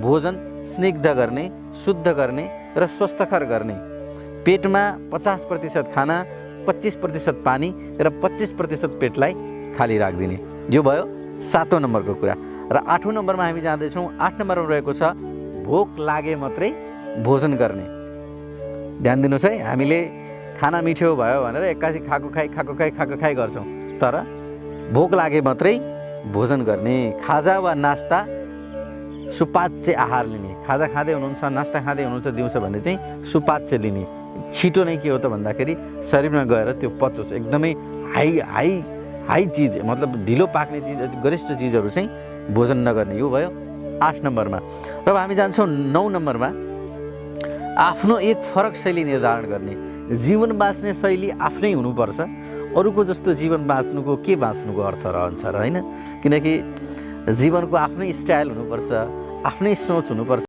भोजन स्निग्ध गर्ने, शुद्ध गर्ने र स्वस्थकर गर्ने। पेटमा 50% खाना, 25% पानी र 25% पेटलाई खाली राखिदिने। यो भयो 7औं नम्बरको कुरा। र 8औं नम्बरमा हामी जाँदैछौँ। 8 नम्बरमा रहेको छ भोक लागे मात्रै भोजन गर्ने। ध्यान दिनुहोस् है, हामीले खाना मिठो भयो भनेर एक्कासी खाएको खाइ गर्छौँ, तर भोक लागे मात्रै भोजन गर्ने। खाजा वा नास्ता सुपाच्य आहार लिने। खाजा खाँदै हुनुहुन्छ, नास्ता खाँदै हुनुहुन्छ दिउँसो भने चाहिँ सुपाच्य लिने। छिटो नै के हो त भन्दाखेरि शरीरमा गएर त्यो पचोस्। एकदमै हाई चिज, मतलब ढिलो पाक्ने चिज, गरिष्ठ चिजहरू चाहिँ भोजन नगर्ने। यो भयो 8 नम्बरमा। र अब हामी जान्छौँ 9 नम्बरमा। आफ्नो एक फरक शैली निर्धारण गर्ने। जीवन बाँच्ने शैली आफ्नै हुनुपर्छ। अरूको जस्तो जीवन बाँच्नुको के बाँच्नुको अर्थ रहन्छ र, होइन? किनकि जीवनको आफ्नै स्टाइल हुनुपर्छ, आफ्नै सोच हुनुपर्छ।